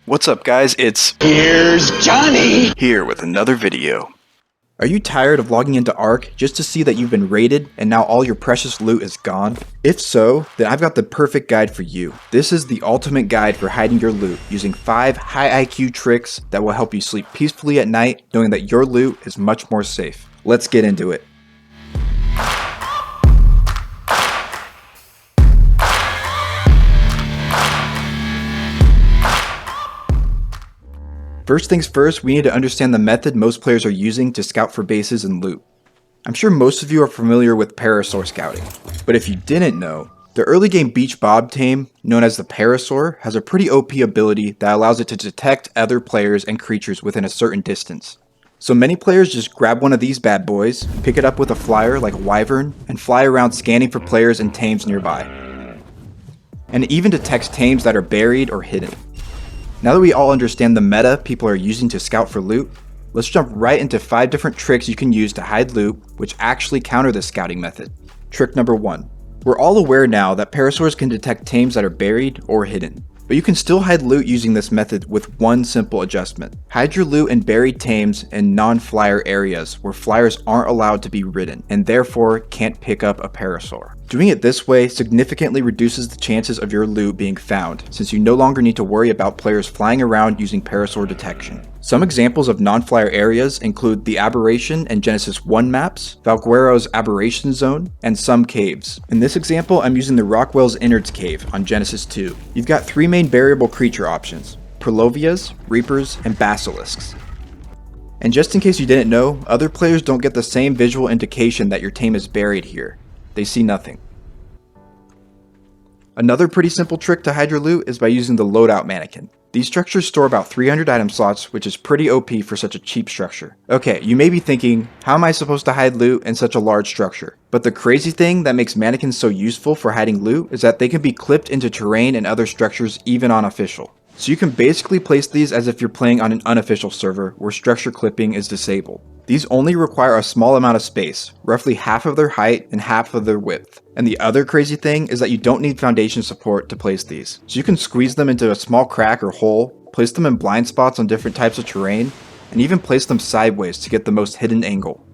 What's up guys, Here's Johnny! here with another video. Are you tired of logging into Ark just to see that you've been raided and now all your precious loot is gone? If so, then I've got the perfect guide for you. This is the ultimate guide for hiding your loot using 5 high IQ tricks that will help you sleep peacefully at night knowing that your loot is much more safe. Let's get into it. First things first, we need to understand the method most players are using to scout for bases and loot. I'm sure most of you are familiar with Parasaur scouting, but if you didn't know, the early game Beach Bob tame, known as the Parasaur, has a pretty OP ability that allows it to detect other players and creatures within a certain distance. So many players just grab one of these bad boys, pick it up with a flyer like a wyvern, and fly around scanning for players and tames nearby. And it even detects tames that are buried or hidden. Now that we all understand the meta people are using to scout for loot, let's jump right into 5 different tricks you can use to hide loot, which actually counter this scouting method. Trick number 1. We're all aware now that parasaurs can detect tames that are buried or hidden, but you can still hide loot using this method with one simple adjustment. Hide your loot in buried tames in non-flyer areas where flyers aren't allowed to be ridden, and therefore can't pick up a parasaur. Doing it this way significantly reduces the chances of your loot being found, since you no longer need to worry about players flying around using parasaur detection. Some examples of non-flyer areas include the Aberration and Genesis 1 maps, Valguero's Aberration Zone, and some caves. In this example, I'm using the Rockwell's Innards Cave on Genesis 2. You've got 3 main variable creature options: Purlovias, Reapers, and Basilisks. And just in case you didn't know, other players don't get the same visual indication that your tame is buried here. They see nothing. Another pretty simple trick to hide your loot is by using the loadout mannequin. These structures store about 300 item slots, which is pretty OP for such a cheap structure. Okay, you may be thinking, how am I supposed to hide loot in such a large structure? But the crazy thing that makes mannequins so useful for hiding loot is that they can be clipped into terrain and other structures even on official. So you can basically place these as if you're playing on an unofficial server where structure clipping is disabled. These only require a small amount of space, roughly half of their height and half of their width. And the other crazy thing is that you don't need foundation support to place these. So you can squeeze them into a small crack or hole, place them in blind spots on different types of terrain, and even place them sideways to get the most hidden angle.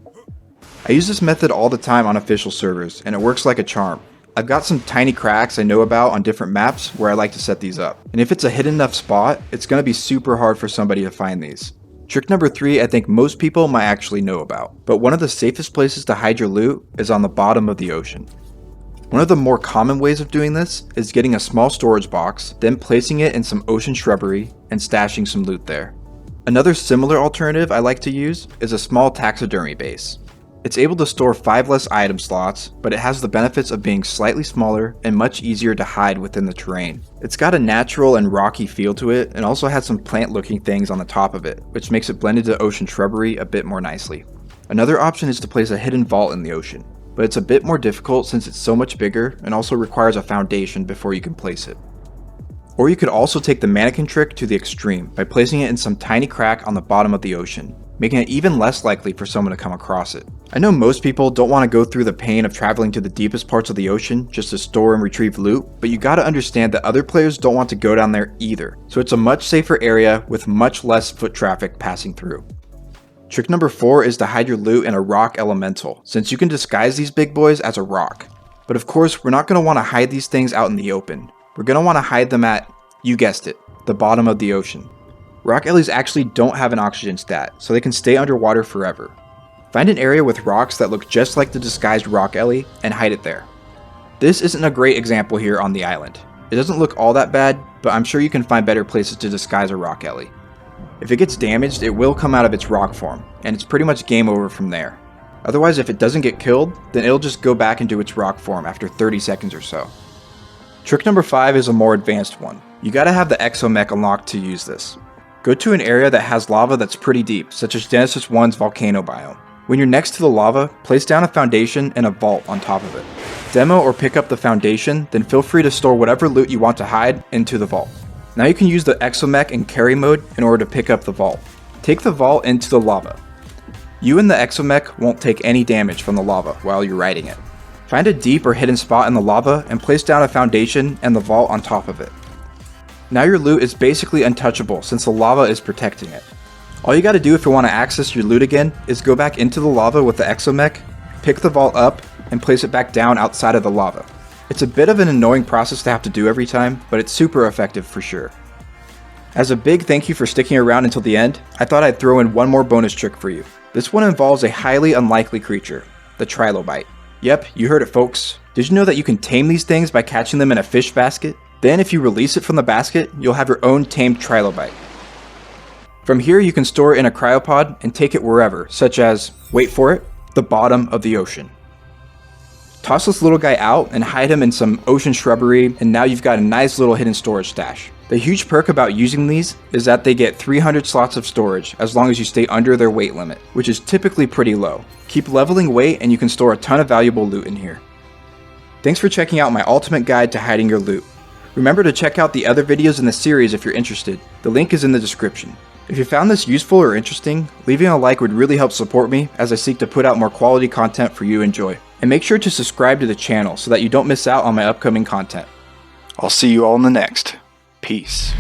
I use this method all the time on official servers, and it works like a charm. I've got some tiny cracks I know about on different maps where I like to set these up. And if it's a hidden enough spot, it's going to be super hard for somebody to find these. Trick number 3 I think most people might actually know about, but one of the safest places to hide your loot is on the bottom of the ocean. One of the more common ways of doing this is getting a small storage box, then placing it in some ocean shrubbery and stashing some loot there. Another similar alternative I like to use is a small taxidermy base. It's able to store 5 less item slots, but it has the benefits of being slightly smaller and much easier to hide within the terrain. It's got a natural and rocky feel to it, and also has some plant looking things on the top of it, which makes it blend into ocean shrubbery a bit more nicely. Another option is to place a hidden vault in the ocean, but it's a bit more difficult since it's so much bigger and also requires a foundation before you can place it. Or you could also take the mannequin trick to the extreme by placing it in some tiny crack on the bottom of the ocean, making it even less likely for someone to come across it. I know most people don't want to go through the pain of traveling to the deepest parts of the ocean just to store and retrieve loot, but you gotta understand that other players don't want to go down there either, so it's a much safer area with much less foot traffic passing through. Trick number 4 is to hide your loot in a rock elemental, since you can disguise these big boys as a rock. But of course, we're not going to want to hide these things out in the open. We're going to want to hide them at, you guessed it, the bottom of the ocean. Rock ellies actually don't have an oxygen stat, so they can stay underwater forever. Find an area with rocks that look just like the disguised rock ellie and hide it there. This isn't a great example here on the island. It doesn't look all that bad, but I'm sure you can find better places to disguise a rock ellie. If it gets damaged, it will come out of its rock form, and it's pretty much game over from there. Otherwise, if it doesn't get killed, then it'll just go back into its rock form after 30 seconds or so. Trick number 5 is a more advanced one. You gotta have the exomech unlocked to use this. Go to an area that has lava that's pretty deep, such as Genesis 1's volcano biome. When you're next to the lava, place down a foundation and a vault on top of it. Demo or pick up the foundation, then feel free to store whatever loot you want to hide into the vault. Now you can use the exomech in carry mode in order to pick up the vault. Take the vault into the lava. You and the exomech won't take any damage from the lava while you're riding it. Find a deep or hidden spot in the lava and place down a foundation and the vault on top of it. Now your loot is basically untouchable since the lava is protecting it. All you gotta do if you want to access your loot again is go back into the lava with the exomech, pick the vault up, and place it back down outside of the lava. It's a bit of an annoying process to have to do every time, but it's super effective for sure. As a big thank you for sticking around until the end, I thought I'd throw in one more bonus trick for you. This one involves a highly unlikely creature, the trilobite. Yep, you heard it folks. Did you know that you can tame these things by catching them in a fish basket? Then if you release it from the basket, you'll have your own tamed trilobite. From here you can store it in a cryopod and take it wherever, such as, wait for it, the bottom of the ocean. Toss this little guy out and hide him in some ocean shrubbery, and now you've got a nice little hidden storage stash. The huge perk about using these is that they get 300 slots of storage as long as you stay under their weight limit, which is typically pretty low. Keep leveling weight and you can store a ton of valuable loot in here. Thanks for checking out my ultimate guide to hiding your loot. Remember to check out the other videos in the series if you're interested. The link is in the description. If you found this useful or interesting, leaving a like would really help support me as I seek to put out more quality content for you to enjoy. And make sure to subscribe to the channel so that you don't miss out on my upcoming content. I'll see you all in the next. Peace.